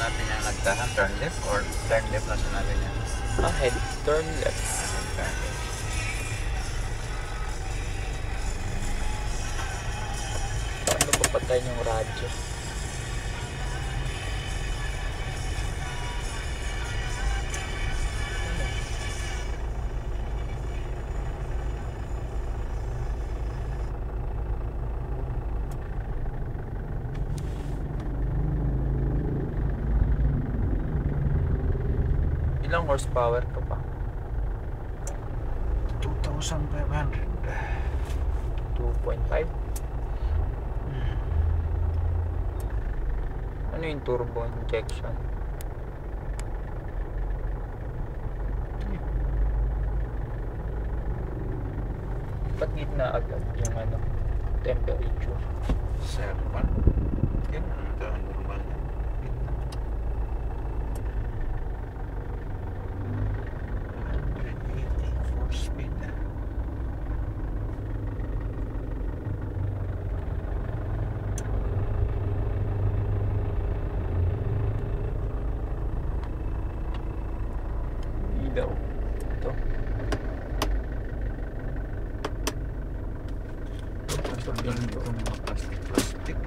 sinabi niya nagdahan, turn left or turn left na sinabi niya? Ahead, turn left. Turn left. Paano ba patayin yung radyo? Ilang horsepower ka pa? 2,500. 2.5? Ano yung turbo injection? Ba't gitna agad yung ano, temperature? 7. Yan ang normal na. 180 speed na. Ilaw. Ito. Tanggalin ko mga plastic.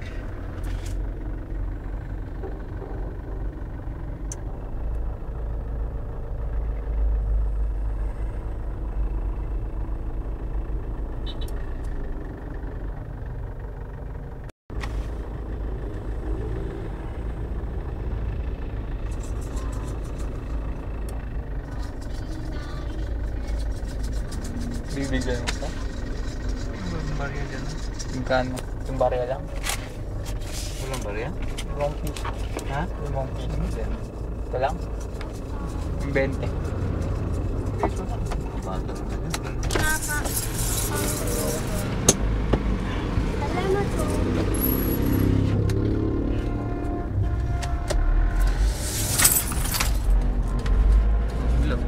Bibigyan mo ka? Walang barya dyan. Magkano? Yung barya lang? Walang barya? 5 piso. Ha? 5 piso din. Ito lang? Yung 20. Peso lang. Bata na ganyan. Salamat po. Ilaw.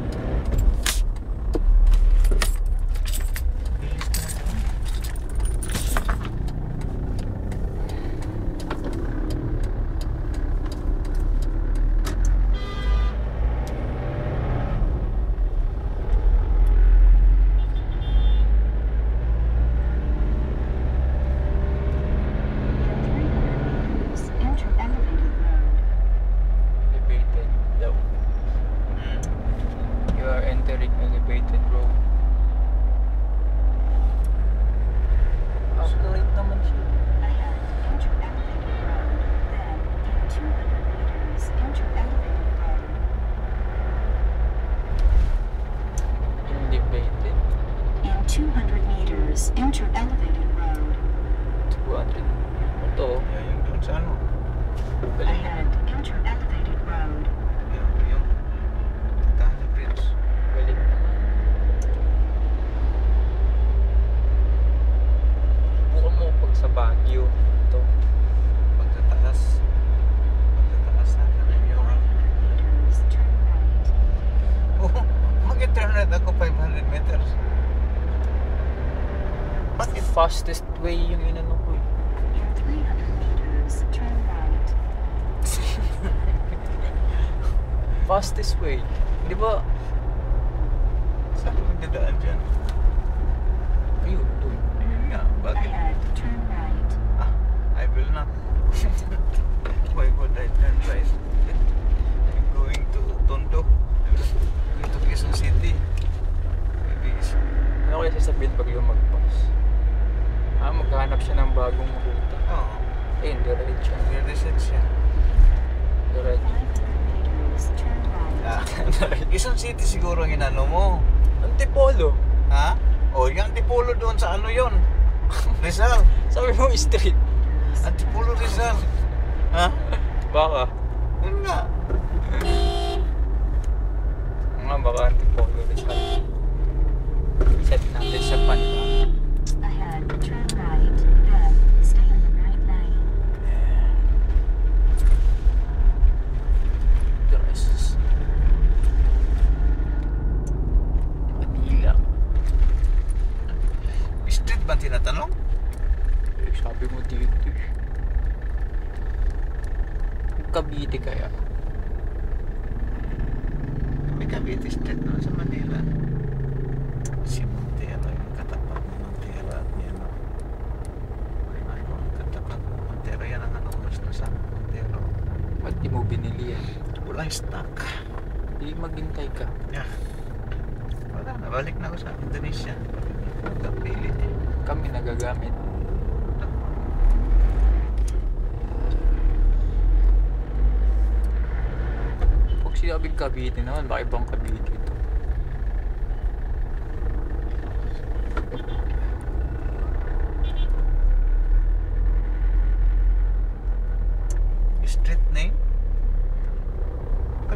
Enter elevated road. Elevated daw. You are entering elevated road. Accurate naman siya. Ahead, enter elevated road. Then, in 200 meters, enter elevated road. Elevated. In 200 meters, enter elevated road. 200. Ito. Yan yung doon sa ano? Galing Ahead, naman. enter elevated road. Yung Tanya Bridge. Galing naman. Bukan mo pag sa Baguio. Ito. Pagtataas. Pagtataas na. Sabi niyo ha? 500 meters, turn right. Oo. Mag-turn right ako 500 meters. Bakit fastest way yung inano ko eh. In 300 meters, turn right. Fastest way. Di ba? Saan mo dadaan dyan? Ayun, doon. Ayun nga. Bakit? Ahead, turn right. I will not. Why would I turn right? I'm going to Tondo. I'm going to Quezon City. Maybe it's... Ano kaya sasabihin pag lumagpas? Maghanap siya ng bagong ruta. Oo. Ayun, diretso. Where is it siya? Diretso. 500 meters, turn right. Quezon City siguro ang inano mo. Antipolo. Ha? O, yung Antipolo doon sa ano yon? Rizal. Sabi mo street. Antipolo Rizal. Ha? Baka. Yun nga. Baka Antipolo Rizal. Set natin sa Panda. Ahead, turn right. Then, stay in the right lane. The rest is Manila. Street ba tinatanong? Sabi mo dito eh. Cavite kaya? Cavite Street naman sa Manila. Si Montero, yung katapat ni Montero at yan. Ay, kung katapat ni Montero, yan ang ano gusto sa Montero. Ba't di mo binili yan? Walang stock. Di maghintay ka. Yeah. Wala, nabalik na ako sa Indonesia. Pagkapilit eh. Kami nagagamit. Pag sinabing Cavite naman, baka ibang Cavite ito. Street name?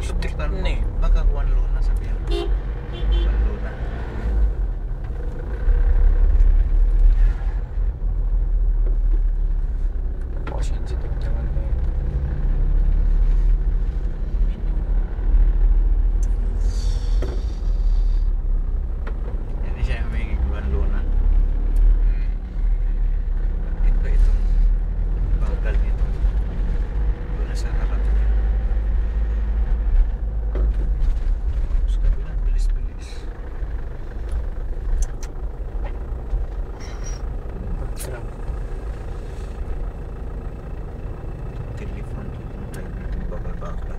Street name? Baka Juan Luna sabihan. Juan Luna. Baka sensitive naman na yun. Hindi siya may Juan Luna. Ito itong bagal nito. Luna sa harap niya. Sa kabila, bilis-bilis. Pag-trap. Telephone itong tayo itong babal-bakal.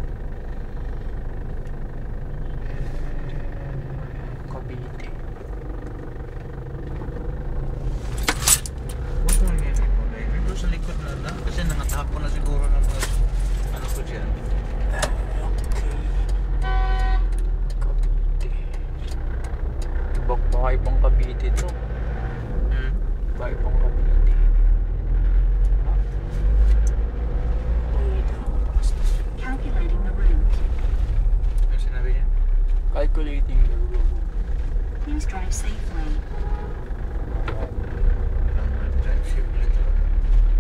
Cavite. Huwag mo yan ako. Dito sa likod na lang. Kasi nangatapon na siguro ng mga ano ko dyan. Okay. Cavite. Baka ibang Cavite to. Baka ibang Cavite. Calculating the route. Ano sinabi niya? Calculating the road. Please drive safely. Ang drive safely talaga.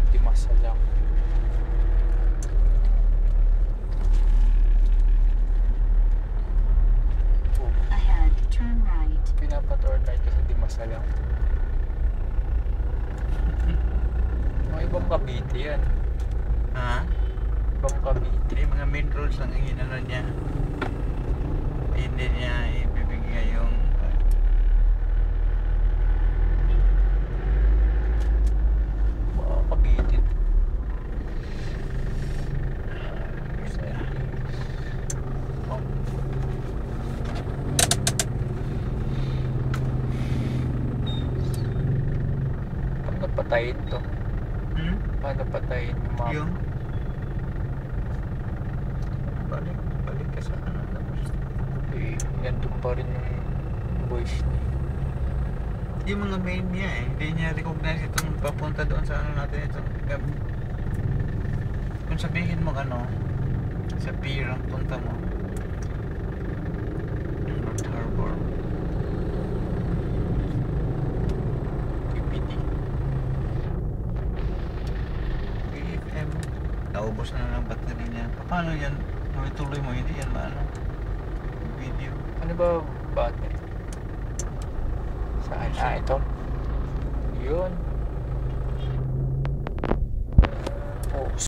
Di masalang. Oh, Ahead, turn right. pinapaturn light kasi di masalang. Mga ibang Cavite yan. Ha? Ibang Cavite. Hindi, mga main roads lang ang inano niya. Hindi niya ibibigay yung Mga Cavite. Oh. Paano patayin to? Paano patayin yung map? yung balik ka sa ano tapos Eh, nandun pa rin yung voice niya. yung mga main niya eh hindi niya recognize itong papunta doon sa ano natin ito kung sabihin mo ano sa pier ang punta mo North Harbor PPD. BFM naubos na ng battery niya paano yan tuloy-tuloy mo hindi yan maano video Ano ba battery? Saan? Ah, ito. Yun.